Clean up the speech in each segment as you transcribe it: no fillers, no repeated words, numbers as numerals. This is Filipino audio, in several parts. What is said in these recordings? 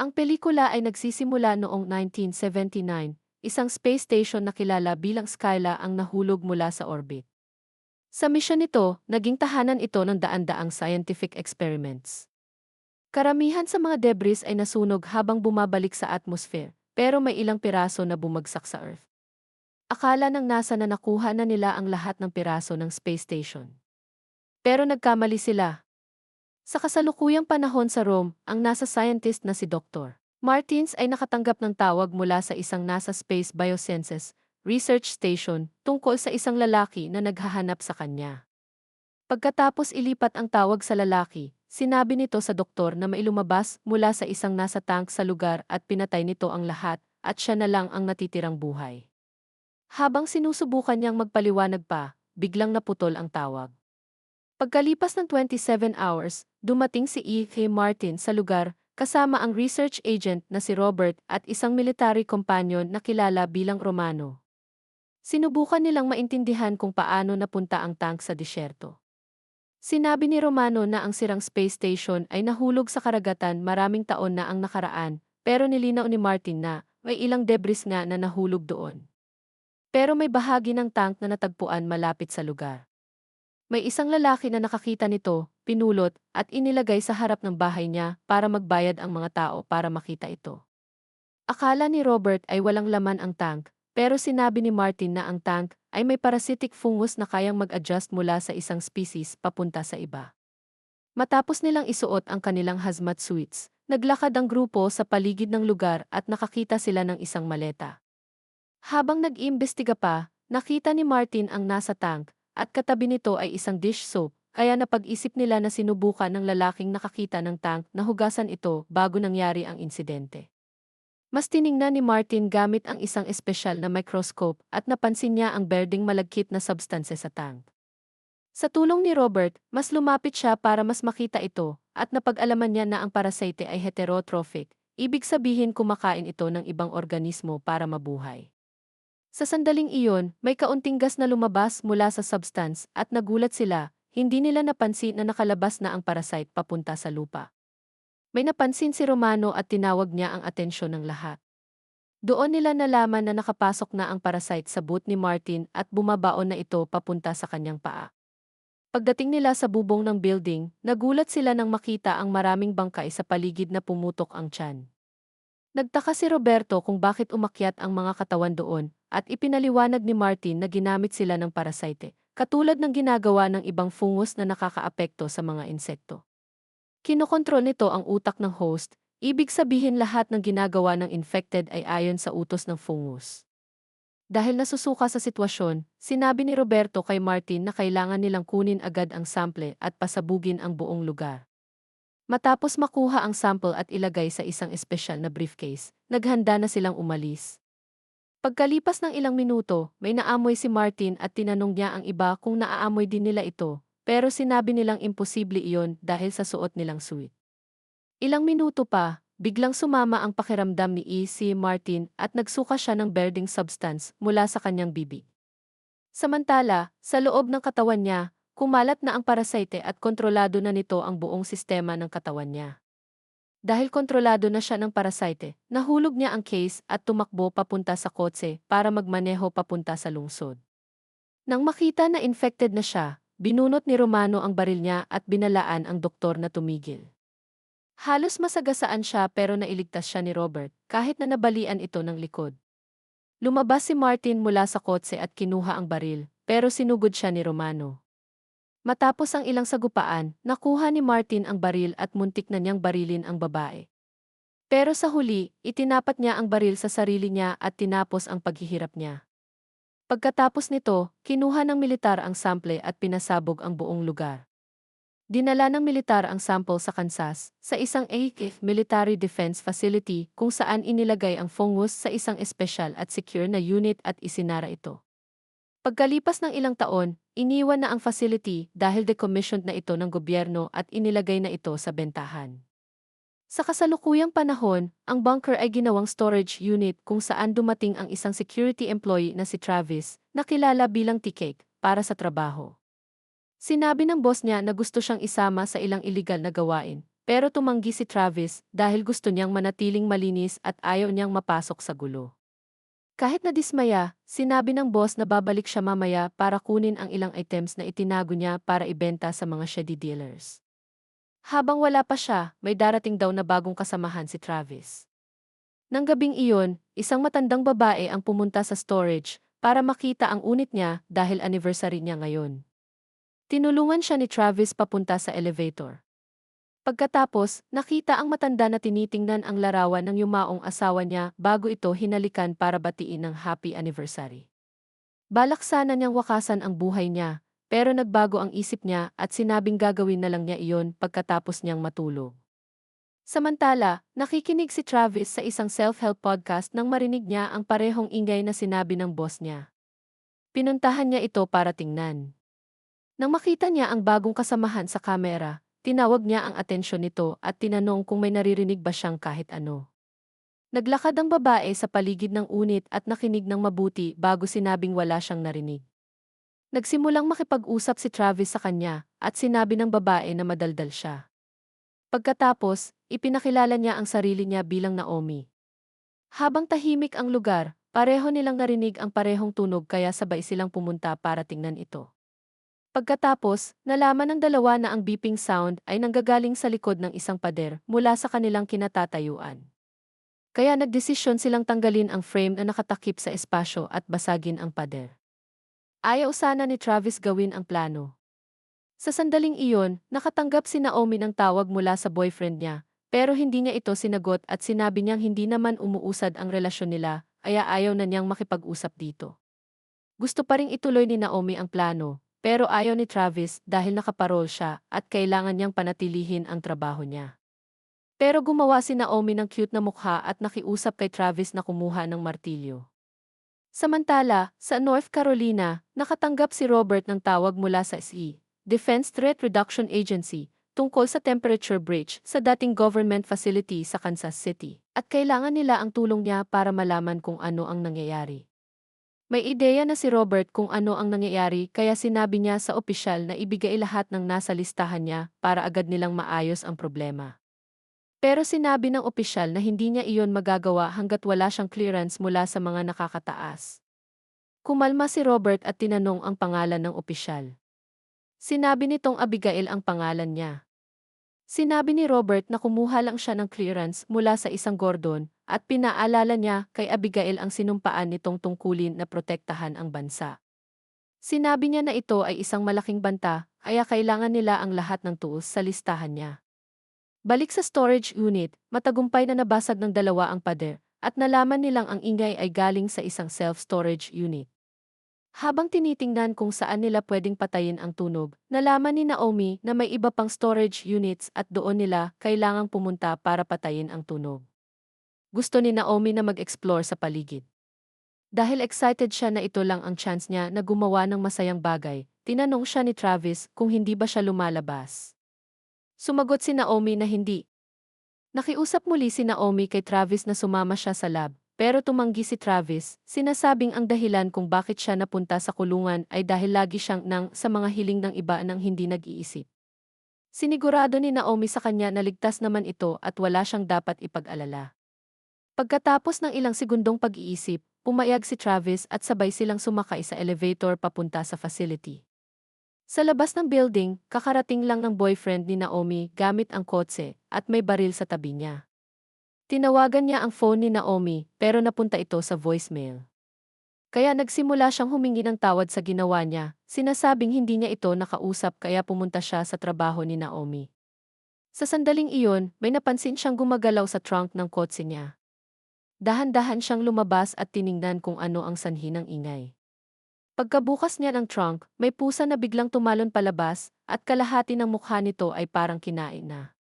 Ang pelikula ay nagsisimula noong 1979, isang space station na kilala bilang Skyla ang nahulog mula sa orbit. Sa misyon nito, naging tahanan ito ng daan-daang scientific experiments. Karamihan sa mga debris ay nasunog habang bumabalik sa atmosphere, pero may ilang piraso na bumagsak sa Earth. Akala ng NASA na nakuha na nila ang lahat ng piraso ng space station. Pero nagkamali sila. Sa kasalukuyang panahon sa Rome, ang NASA scientist na si Dr. Martins ay nakatanggap ng tawag mula sa isang NASA Space Biosciences Research Station tungkol sa isang lalaki na naghahanap sa kanya. Pagkatapos ilipat ang tawag sa lalaki, sinabi nito sa doktor na may lumabas mula sa isang NASA tank sa lugar at pinatay nito ang lahat at siya na lang ang natitirang buhay. Habang sinusubukan niyang magpaliwanag pa, biglang naputol ang tawag. Pagkalipas ng 27 hours, dumating si E.K. Martin sa lugar, kasama ang research agent na si Robert at isang military companion na kilala bilang Romano. Sinubukan nilang maintindihan kung paano napunta ang tank sa disyerto. Sinabi ni Romano na ang sirang space station ay nahulog sa karagatan maraming taon na ang nakaraan, pero nilinaw ni Martin na may ilang debris nga na nahulog doon. Pero may bahagi ng tank na natagpuan malapit sa lugar. May isang lalaki na nakakita nito, pinulot, at inilagay sa harap ng bahay niya para magbayad ang mga tao para makita ito. Akala ni Robert ay walang laman ang tank, pero sinabi ni Martin na ang tank ay may parasitic fungus na kayang mag-adjust mula sa isang species papunta sa iba. Matapos nilang isuot ang kanilang hazmat suits, naglakad ang grupo sa paligid ng lugar at nakakita sila ng isang maleta. Habang nag-iimbestiga pa, nakita ni Martin ang nasa tank, at katabi nito ay isang dish soap, kaya napag-isip nila na sinubukan ng lalaking nakakita ng tank na hugasan ito bago nangyari ang insidente. Mas tiningnan ni Martin gamit ang isang espesyal na microscope at napansin niya ang berdeng malagkit na substanse sa tank. Sa tulong ni Robert, mas lumapit siya para mas makita ito, at napag-alaman niya na ang parasite ay heterotrophic, ibig sabihin kumakain ito ng ibang organismo para mabuhay. Sa sandaling iyon, may kaunting gas na lumabas mula sa substance at nagulat sila, hindi nila napansin na nakalabas na ang parasite papunta sa lupa. May napansin si Romano at tinawag niya ang atensyon ng lahat. Doon nila nalaman na nakapasok na ang parasite sa boot ni Martin at bumabaon na ito papunta sa kanyang paa. Pagdating nila sa bubong ng building, nagulat sila nang makita ang maraming bangkay sa paligid na pumutok ang tiyan. Nagtaka si Roberto kung bakit umakyat ang mga katawan doon, at ipinaliwanag ni Martin na ginamit sila ng parasite, katulad ng ginagawa ng ibang fungus na nakakaapekto sa mga insekto. Kinokontrol nito ang utak ng host, ibig sabihin lahat ng ginagawa ng infected ay ayon sa utos ng fungus. Dahil nasusuka sa sitwasyon, sinabi ni Roberto kay Martin na kailangan nilang kunin agad ang sample at pasabugin ang buong lugar. Matapos makuha ang sample at ilagay sa isang espesyal na briefcase, naghanda na silang umalis. Pagkalipas ng ilang minuto, may naamoy si Martin at tinanong niya ang iba kung naaamoy din nila ito, pero sinabi nilang imposible iyon dahil sa suot nilang suit. Ilang minuto pa, biglang sumama ang pakiramdam ni E.C. Martin at nagsuka siya ng berdeng substance mula sa kanyang bibig. Samantala, sa loob ng katawan niya, kumalat na ang parasite at kontrolado na nito ang buong sistema ng katawan niya. Dahil kontrolado na siya ng parasite, nahulog niya ang case at tumakbo papunta sa kotse para magmaneho papunta sa lungsod. Nang makita na infected na siya, binunot ni Romano ang baril niya at binalaan ang doktor na tumigil. Halos masagasaan siya pero nailigtas siya ni Robert kahit na nabalian ito ng likod. Lumabas si Martin mula sa kotse at kinuha ang baril, pero sinugod siya ni Romano. Matapos ang ilang sagupaan, nakuha ni Martin ang baril at muntik na niyang barilin ang babae. Pero sa huli, itinapat niya ang baril sa sarili niya at tinapos ang paghihirap niya. Pagkatapos nito, kinuha ng militar ang sample at pinasabog ang buong lugar. Dinala ng militar ang sample sa Kansas, sa isang AKF Military Defense Facility kung saan inilagay ang fungus sa isang espesyal at secure na unit at isinara ito. Pagkalipas ng ilang taon, iniwan na ang facility dahil decommissioned na ito ng gobyerno at inilagay na ito sa bentahan. Sa kasalukuyang panahon, ang bunker ay ginawang storage unit kung saan dumating ang isang security employee na si Travis, na kilala bilang T-Cake, para sa trabaho. Sinabi ng boss niya na gusto siyang isama sa ilang iligal na gawain, pero tumanggi si Travis dahil gusto niyang manatiling malinis at ayaw niyang mapasok sa gulo. Kahit nadismaya, sinabi ng boss na babalik siya mamaya para kunin ang ilang items na itinago niya para ibenta sa mga shady dealers. Habang wala pa siya, may darating daw na bagong kasamahan si Travis. Nang gabing iyon, isang matandang babae ang pumunta sa storage para makita ang unit niya dahil anniversary niya ngayon. Tinulungan siya ni Travis papunta sa elevator. Pagkatapos, nakita ang matanda na tinitingnan ang larawan ng yumaong asawa niya bago ito hinalikan para batiin ng happy anniversary. Balak sana niyang wakasan ang buhay niya, pero nagbago ang isip niya at sinabing gagawin na lang niya iyon pagkatapos niyang matulog. Samantala, nakikinig si Travis sa isang self-help podcast nang marinig niya ang parehong ingay na sinabi ng boss niya. Pinuntahan niya ito para tingnan. Nang makita niya ang bagong kasamahan sa kamera, tinawag niya ang atensyon nito at tinanong kung may naririnig ba siyang kahit ano. Naglakad ang babae sa paligid ng unit at nakinig ng mabuti bago sinabing wala siyang narinig. Nagsimulang makipag-usap si Travis sa kanya at sinabi ng babae na madaldal siya. Pagkatapos, ipinakilala niya ang sarili niya bilang Naomi. Habang tahimik ang lugar, pareho nilang narinig ang parehong tunog kaya sabay silang pumunta para tingnan ito. Pagkatapos, nalaman ng dalawa na ang beeping sound ay nanggagaling sa likod ng isang pader mula sa kanilang kinatatayuan. Kaya nagdesisyon silang tanggalin ang frame na nakatakip sa espasyo at basagin ang pader. Ayaw sana ni Travis gawin ang plano. Sa sandaling iyon, nakatanggap si Naomi ng tawag mula sa boyfriend niya, pero hindi niya ito sinagot at sinabi niyang hindi naman umuusad ang relasyon nila, kaya ayaw na niyang makipag-usap dito. Gusto pa ring ituloy ni Naomi ang plano, pero ayaw ni Travis dahil nakaparol siya at kailangan niyang panatilihin ang trabaho niya. Pero gumawa si Naomi ng cute na mukha at nakiusap kay Travis na kumuha ng martilyo. Samantala, sa North Carolina, nakatanggap si Robert ng tawag mula sa SE, Defense Threat Reduction Agency, tungkol sa temperature breach sa dating government facility sa Kansas City, at kailangan nila ang tulong niya para malaman kung ano ang nangyayari. May ideya na si Robert kung ano ang nangyayari kaya sinabi niya sa opisyal na ibigay lahat ng nasa listahan niya para agad nilang maayos ang problema. Pero sinabi ng opisyal na hindi niya iyon magagawa hanggat wala siyang clearance mula sa mga nakakataas. Kumalma si Robert at tinanong ang pangalan ng opisyal. Sinabi nitong Abigail ang pangalan niya. Sinabi ni Robert na kumuha lang siya ng clearance mula sa isang Gordon at pinaalala niya kay Abigail ang sinumpaan nitong tungkulin na protektahan ang bansa. Sinabi niya na ito ay isang malaking banta kaya kailangan nila ang lahat ng tuos sa listahan niya. Balik sa storage unit, matagumpay na nabasag ng dalawa ang pader at nalaman nilang ang ingay ay galing sa isang self-storage unit. Habang tinitingnan kung saan nila pwedeng patayin ang tunog, nalaman ni Naomi na may iba pang storage units at doon nila kailangang pumunta para patayin ang tunog. Gusto ni Naomi na mag-explore sa paligid. Dahil excited siya na ito lang ang chance niya na gumawa ng masayang bagay, tinanong siya ni Travis kung hindi ba siya lumalabas. Sumagot si Naomi na hindi. Nakiusap muli si Naomi kay Travis na sumama siya sa lab. Pero tumanggi si Travis, sinasabing ang dahilan kung bakit siya napunta sa kulungan ay dahil lagi siyang nang sa mga hiling ng iba nang hindi nag-iisip. Sinigurado ni Naomi sa kanya na ligtas naman ito at wala siyang dapat ipag-alala. Pagkatapos ng ilang segundong pag-iisip, pumayag si Travis at sabay silang sumakay sa elevator papunta sa facility. Sa labas ng building, kakarating lang ng boyfriend ni Naomi gamit ang kotse at may baril sa tabi niya. Tinawagan niya ang phone ni Naomi pero napunta ito sa voicemail. Kaya nagsimula siyang humingi ng tawad sa ginawa niya, sinasabing hindi niya ito nakausap kaya pumunta siya sa trabaho ni Naomi. Sa sandaling iyon, may napansin siyang gumagalaw sa trunk ng kotse niya. Dahan-dahan siyang lumabas at tiningnan kung ano ang sanhi ng ingay. Pagkabukas niya ng trunk, may pusa na biglang tumalon palabas at kalahati ng mukha nito ay parang kinain na.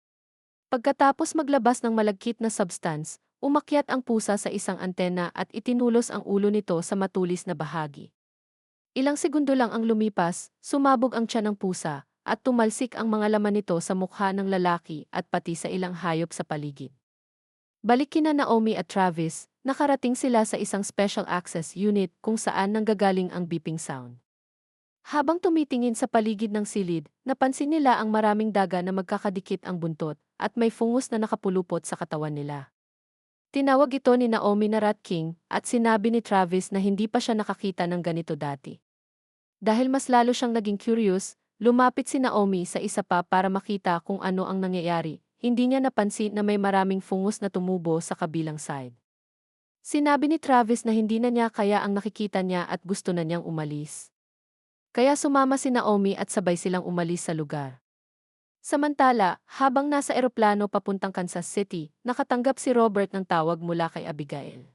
Pagkatapos maglabas ng malagkit na substance, umakyat ang pusa sa isang antena at itinulos ang ulo nito sa matulis na bahagi. Ilang segundo lang ang lumipas, sumabog ang tiyan ng pusa, at tumalsik ang mga laman nito sa mukha ng lalaki at pati sa ilang hayop sa paligid. Balik kina Naomi at Travis, nakarating sila sa isang special access unit kung saan nanggagaling ang beeping sound. Habang tumitingin sa paligid ng silid, napansin nila ang maraming daga na magkakadikit ang buntot, at may fungus na nakapulupot sa katawan nila. Tinawag ito ni Naomi na Rat King at sinabi ni Travis na hindi pa siya nakakita ng ganito dati. Dahil mas lalo siyang naging curious, lumapit si Naomi sa isa pa para makita kung ano ang nangyayari. Hindi niya napansin na may maraming fungus na tumubo sa kabilang side. Sinabi ni Travis na hindi na niya kaya ang nakikita niya at gusto na niyang umalis. Kaya sumama si Naomi at sabay silang umalis sa lugar. Samantala, habang nasa eroplano papuntang Kansas City, nakatanggap si Robert ng tawag mula kay Abigail.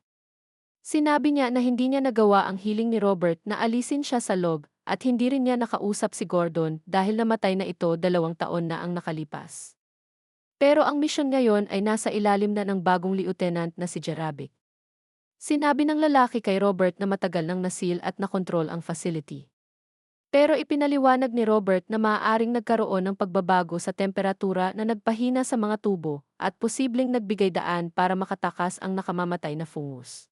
Sinabi niya na hindi niya nagawa ang hiling ni Robert na alisin siya sa loob at hindi rin niya nakausap si Gordon dahil namatay na ito 2 taon na ang nakalipas. Pero ang misyon ngayon ay nasa ilalim na ng bagong lieutenant na si Jerabic. Sinabi ng lalaki kay Robert na matagal nang nasil at nakontrol ang facility. Pero ipinaliwanag ni Robert na maaaring nagkaroon ng pagbabago sa temperatura na nagpahina sa mga tubo at posibleng nagbigay daan para makatakas ang nakamamatay na fungus.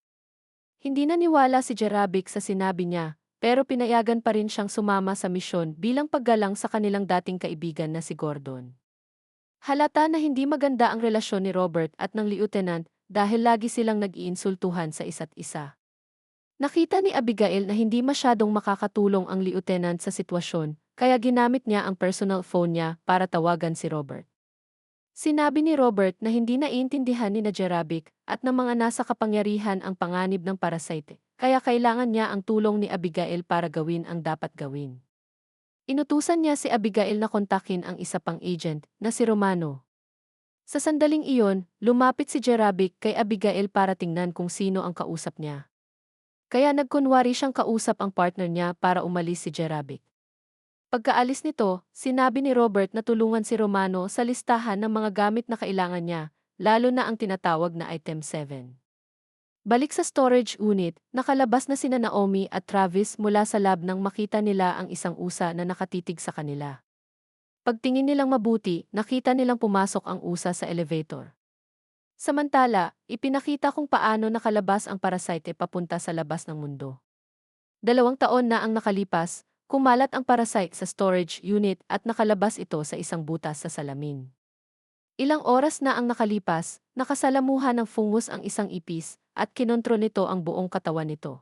Hindi naniwala si Jerabic sa sinabi niya, pero pinayagan pa rin siyang sumama sa misyon bilang paggalang sa kanilang dating kaibigan na si Gordon. Halata na hindi maganda ang relasyon ni Robert at ng lieutenant dahil lagi silang nag-iinsultuhan sa isa't isa. Nakita ni Abigail na hindi masyadong makakatulong ang lieutenant sa sitwasyon, kaya ginamit niya ang personal phone niya para tawagan si Robert. Sinabi ni Robert na hindi naiintindihan ni Jerabic at ng mga nasa kapangyarihan ang panganib ng parasite, kaya kailangan niya ang tulong ni Abigail para gawin ang dapat gawin. Inutusan niya si Abigail na kontakin ang isa pang agent na si Romano. Sa sandaling iyon, lumapit si Jerabic kay Abigail para tingnan kung sino ang kausap niya. Kaya nagkunwari siyang kausap ang partner niya para umalis si Jerabic. Pagkaalis nito, sinabi ni Robert na tulungan si Romano sa listahan ng mga gamit na kailangan niya, lalo na ang tinatawag na Item 7. Balik sa storage unit, nakalabas na sina Naomi at Travis mula sa lab nang makita nila ang isang usa na nakatitig sa kanila. Pagtingin nilang mabuti, nakita nilang pumasok ang usa sa elevator. Samantala, ipinakita kung paano nakalabas ang parasite papunta sa labas ng mundo. 2 taon na ang nakalipas, kumalat ang parasite sa storage unit at nakalabas ito sa isang butas sa salamin. Ilang oras na ang nakalipas, nakasalamuhan ng fungus ang isang ipis at kinontrol nito ang buong katawan nito.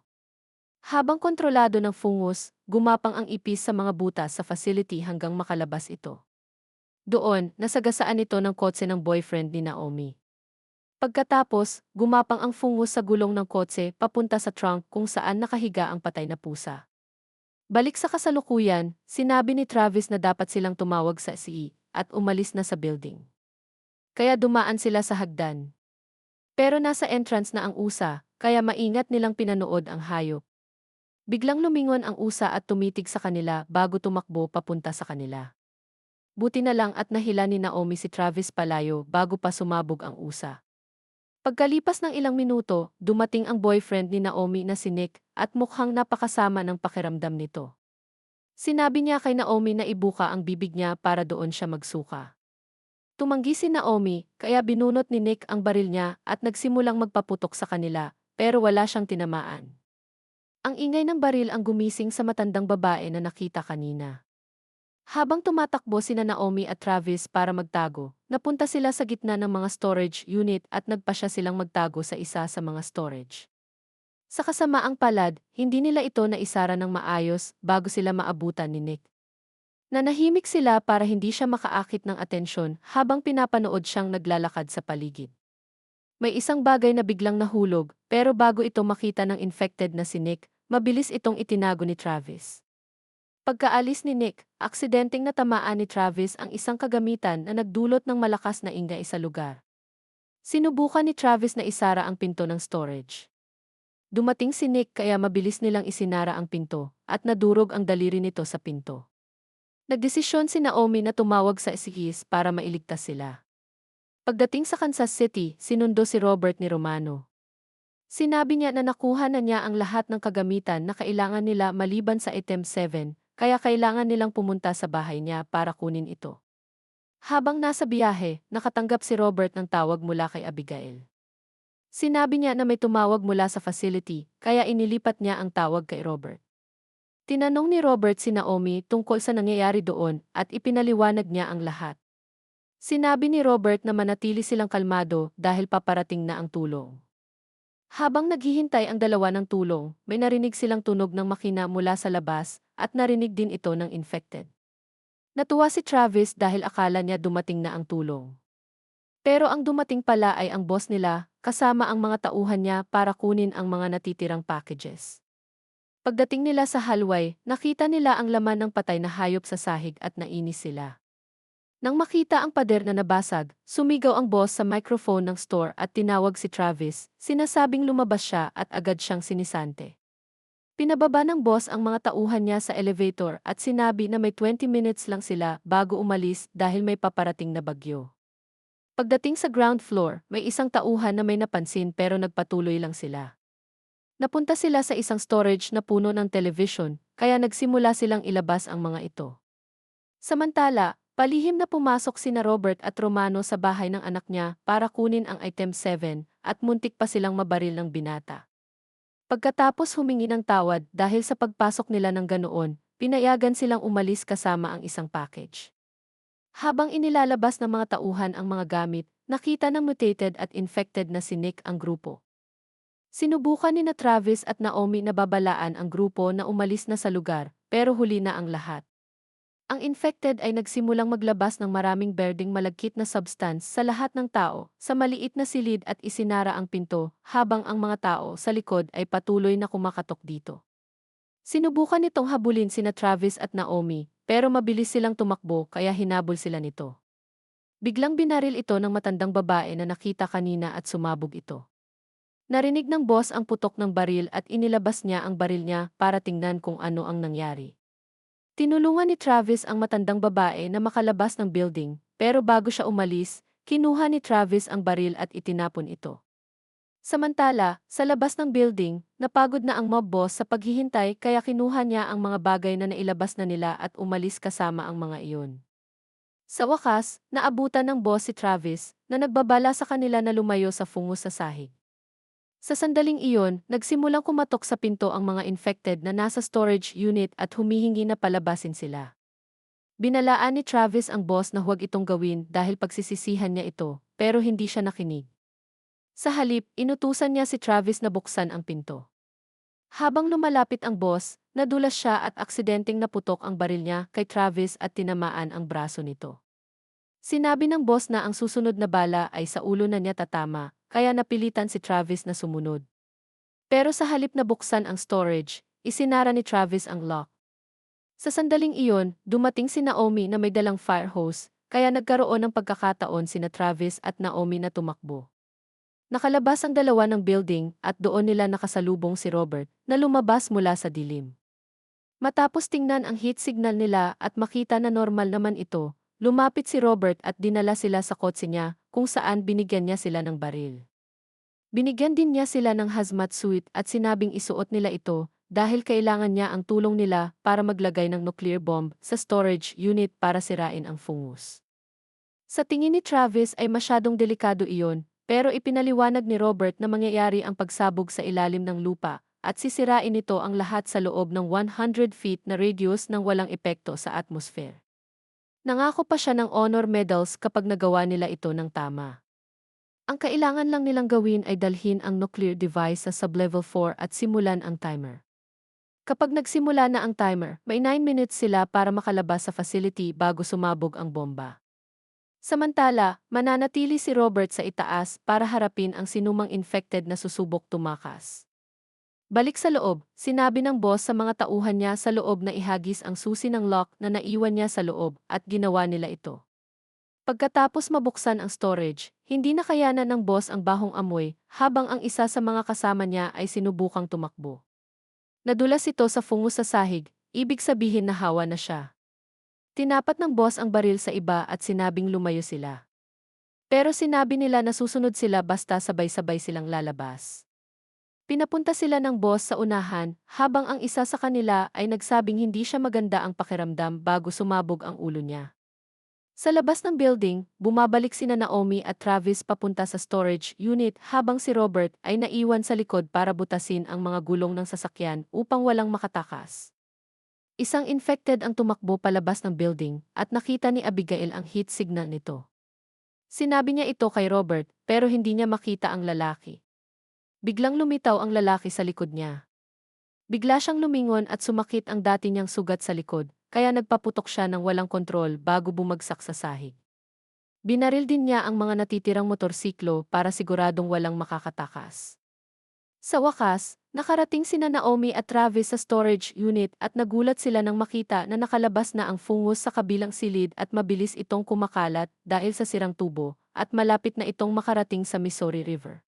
Habang kontrolado ng fungus, gumapang ang ipis sa mga butas sa facility hanggang makalabas ito. Doon, nasagasaan ito ng kotse ng boyfriend ni Naomi. Pagkatapos, gumapang ang fungus sa gulong ng kotse papunta sa trunk kung saan nakahiga ang patay na pusa. Balik sa kasalukuyan, sinabi ni Travis na dapat silang tumawag sa CE at umalis na sa building. Kaya dumaan sila sa hagdan. Pero nasa entrance na ang usa, kaya maingat nilang pinanood ang hayop. Biglang lumingon ang usa at tumitig sa kanila bago tumakbo papunta sa kanila. Buti na lang at nahila ni Naomi si Travis palayo bago pa sumabog ang usa. Pagkalipas ng ilang minuto, dumating ang boyfriend ni Naomi na si Nick at mukhang napakasama ng pakiramdam nito. Sinabi niya kay Naomi na ibuka ang bibig niya para doon siya magsuka. Tumanggi si Naomi, kaya binunot ni Nick ang baril niya at nagsimulang magpaputok sa kanila, pero wala siyang tinamaan. Ang ingay ng baril ang gumising sa matandang babae na nakita kanina. Habang tumatakbo sina Naomi at Travis para magtago, napunta sila sa gitna ng mga storage unit at nagpasya silang magtago sa isa sa mga storage. Sa kasamaang palad, hindi nila ito naisara ng maayos bago sila maabutan ni Nick. Nanahimik sila para hindi siya makaakit ng atensyon habang pinapanood siyang naglalakad sa paligid. May isang bagay na biglang nahulog, pero bago ito makita ng infected na si Nick, mabilis itong itinago ni Travis. Pagkaalis ni Nick, aksidenteng natamaan ni Travis ang isang kagamitan na nagdulot ng malakas na ingay sa lugar. Sinubukan ni Travis na isara ang pinto ng storage. Dumating si Nick kaya mabilis nilang isinara ang pinto at nadurog ang daliri nito sa pinto. Nagdesisyon si Naomi na tumawag sa SIS para mailigtas sila. Pagdating sa Kansas City, sinundo si Robert ni Romano. Sinabi niya na nakuha na niya ang lahat ng kagamitan na kailangan nila maliban sa Item 7, kaya kailangan nilang pumunta sa bahay niya para kunin ito. Habang nasa biyahe, nakatanggap si Robert ng tawag mula kay Abigail. Sinabi niya na may tumawag mula sa facility, kaya inilipat niya ang tawag kay Robert. Tinanong ni Robert si Naomi tungkol sa nangyayari doon at ipinaliwanag niya ang lahat. Sinabi ni Robert na manatili silang kalmado dahil paparating na ang tulong. Habang naghihintay ang dalawa ng tulong, may narinig silang tunog ng makina mula sa labas at narinig din ito ng infected. Natuwa si Travis dahil akala niya dumating na ang tulong. Pero ang dumating pala ay ang boss nila, kasama ang mga tauhan niya para kunin ang mga natitirang packages. Pagdating nila sa hallway, nakita nila ang laman ng patay na hayop sa sahig at nainis sila. Nang makita ang pader na nabasag, sumigaw ang boss sa microphone ng store at tinawag si Travis, sinasabing lumabas siya at agad siyang sinisante. Pinababa ng boss ang mga tauhan niya sa elevator at sinabi na may 20 minutes lang sila bago umalis dahil may paparating na bagyo. Pagdating sa ground floor, may isang tauhan na may napansin pero nagpatuloy lang sila. Napunta sila sa isang storage na puno ng television, kaya nagsimula silang ilabas ang mga ito. Samantala, palihim na pumasok sina Robert at Romano sa bahay ng anak niya para kunin ang item 7 at muntik pa silang mabaril ng binata. Pagkatapos humingi ng tawad dahil sa pagpasok nila ng ganoon, pinayagan silang umalis kasama ang isang package. Habang inilalabas ng mga tauhan ang mga gamit, nakita ng mutated at infected na si Nick ang grupo. Sinubukan ni na Travis at Naomi na babalaan ang grupo na umalis na sa lugar, pero huli na ang lahat. Ang infected ay nagsimulang maglabas ng maraming berdeng malagkit na substance sa lahat ng tao, sa maliit na silid at isinara ang pinto, habang ang mga tao sa likod ay patuloy na kumakatok dito. Sinubukan nitong habulin sina Travis at Naomi, pero mabilis silang tumakbo kaya hinabol sila nito. Biglang binaril ito ng matandang babae na nakita kanina at sumabog ito. Narinig ng boss ang putok ng baril at inilabas niya ang baril niya para tingnan kung ano ang nangyari. Tinulungan ni Travis ang matandang babae na makalabas ng building, pero bago siya umalis, kinuha ni Travis ang baril at itinapon ito. Samantala, sa labas ng building, napagod na ang mob boss sa paghihintay kaya kinuha niya ang mga bagay na nailabas na nila at umalis kasama ang mga iyon. Sa wakas, naabutan ng boss si Travis na nagbabala sa kanila na lumayo sa fungos sa sahig. Sa sandaling iyon, nagsimulang kumatok sa pinto ang mga infected na nasa storage unit at humihingi na palabasin sila. Binalaan ni Travis ang boss na huwag itong gawin dahil pagsisisihan niya ito, pero hindi siya nakinig. Sa halip, inutusan niya si Travis na buksan ang pinto. Habang lumalapit ang boss, nadulas siya at aksidenteng naputok ang baril niya kay Travis at tinamaan ang braso nito. Sinabi ng boss na ang susunod na bala ay sa ulo na niya tatama, kaya napilitan si Travis na sumunod. Pero sa halip na buksan ang storage, isinara ni Travis ang lock. Sa sandaling iyon, dumating si Naomi na may dalang fire hose, kaya nagkaroon ng pagkakataon sina Travis at Naomi na tumakbo. Nakalabas ang dalawa ng building at doon nila nakasalubong si Robert na lumabas mula sa dilim. Matapos tingnan ang heat signal nila at makita na normal naman ito, lumapit si Robert at dinala sila sa kotse niya kung saan binigyan niya sila ng baril. Binigyan din niya sila ng hazmat suit at sinabing isuot nila ito dahil kailangan niya ang tulong nila para maglagay ng nuclear bomb sa storage unit para sirain ang fungus. Sa tingin ni Travis ay masyadong delikado iyon, pero ipinaliwanag ni Robert na mangyayari ang pagsabog sa ilalim ng lupa at sisirain nito ang lahat sa loob ng 100 feet na radius nang walang epekto sa atmosphere. Nangako pa siya ng honor medals kapag nagawa nila ito ng tama. Ang kailangan lang nilang gawin ay dalhin ang nuclear device sa sub-level 4 at simulan ang timer. Kapag nagsimula na ang timer, may 9 minutes sila para makalabas sa facility bago sumabog ang bomba. Samantala, mananatili si Robert sa itaas para harapin ang sinumang infected na susubok tumakas. Balik sa loob, sinabi ng boss sa mga tauhan niya sa loob na ihagis ang susi ng lock na naiwan niya sa loob at ginawa nila ito. Pagkatapos mabuksan ang storage, hindi na kayanan ng boss ang bahong amoy habang ang isa sa mga kasama niya ay sinubukang tumakbo. Nadulas ito sa fungus sa sahig, ibig sabihin na hawa na siya. Tinapat ng boss ang baril sa iba at sinabing lumayo sila. Pero sinabi nila na susunod sila basta sabay-sabay silang lalabas. Pinapunta sila ng boss sa unahan, habang ang isa sa kanila ay nagsabing hindi siya maganda ang pakiramdam bago sumabog ang ulo niya. Sa labas ng building, bumabalik sina Naomi at Travis papunta sa storage unit habang si Robert ay naiwan sa likod para butasin ang mga gulong ng sasakyan upang walang makatakas. Isang infected ang tumakbo palabas ng building at nakita ni Abigail ang heat signal nito. Sinabi niya ito kay Robert pero hindi niya makita ang lalaki. Biglang lumitaw ang lalaki sa likod niya. Bigla siyang lumingon at sumakit ang dati niyang sugat sa likod, kaya nagpaputok siya ng walang kontrol bago bumagsak sa sahig. Binaril din niya ang mga natitirang motorsiklo para siguradong walang makakatakas. Sa wakas, nakarating sina Naomi at Travis sa storage unit at nagulat sila nang makita na nakalabas na ang fungus sa kabilang silid at mabilis itong kumakalat dahil sa sirang tubo at malapit na itong makarating sa Missouri River.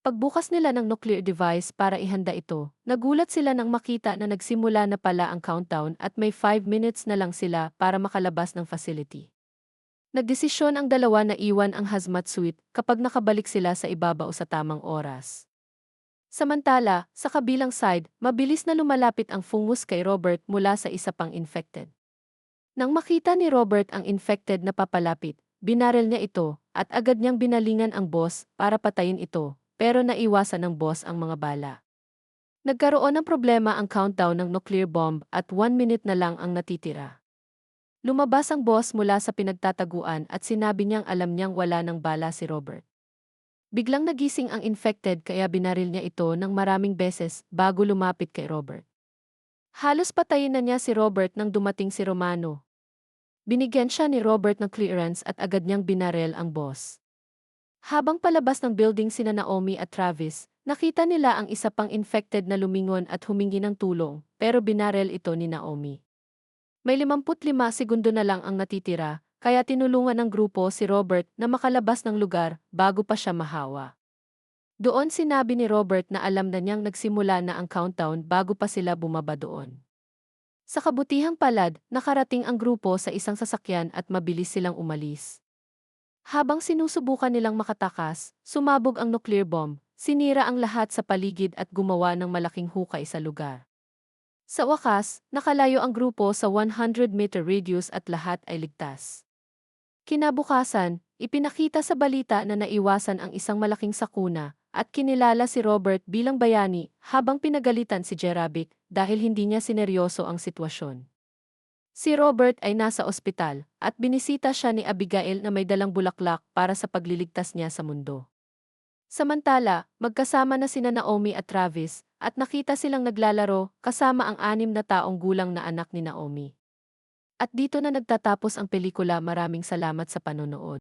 Pagbukas nila ng nuclear device para ihanda ito, nagulat sila nang makita na nagsimula na pala ang countdown at may 5 minutes na lang sila para makalabas ng facility. Nagdesisyon ang dalawa na iwan ang hazmat suit kapag nakabalik sila sa ibabaw sa tamang oras. Samantala, sa kabilang side, mabilis na lumalapit ang fungus kay Robert mula sa isa pang infected. Nang makita ni Robert ang infected na papalapit, binaril niya ito at agad niyang binalingan ang boss para patayin ito, pero naiwasan ng boss ang mga bala. Nagkaroon ng problema ang countdown ng nuclear bomb at 1 minute na lang ang natitira. Lumabas ang boss mula sa pinagtataguan at sinabi niyang alam niyang wala ng bala si Robert. Biglang nagising ang infected kaya binaril niya ito ng maraming beses bago lumapit kay Robert. Halos patayin na niya si Robert nang dumating si Romano. Binigyan siya ni Robert ng clearance at agad niyang binaril ang boss. Habang palabas ng building sina Naomi at Travis, nakita nila ang isa pang infected na lumingon at humingi ng tulong, pero binaril ito ni Naomi. May 55 segundo na lang ang natitira, kaya tinulungan ng grupo si Robert na makalabas ng lugar bago pa siya mahawa. Doon sinabi ni Robert na alam na niyang nagsimula na ang countdown bago pa sila bumaba doon. Sa kabutihang palad, nakarating ang grupo sa isang sasakyan at mabilis silang umalis. Habang sinusubukan nilang makatakas, sumabog ang nuclear bomb, sinira ang lahat sa paligid at gumawa ng malaking hukay sa lugar. Sa wakas, nakalayo ang grupo sa 100-meter radius at lahat ay ligtas. Kinabukasan, ipinakita sa balita na naiwasan ang isang malaking sakuna at kinilala si Robert bilang bayani habang pinagalitan si Jerabic dahil hindi niya sineryoso ang sitwasyon. Si Robert ay nasa ospital at binisita siya ni Abigail na may dalang bulaklak para sa pagliligtas niya sa mundo. Samantala, magkasama na sina Naomi at Travis at nakita silang naglalaro kasama ang 6 na taong gulang na anak ni Naomi. At dito na nagtatapos ang pelikula. Maraming salamat sa panonood.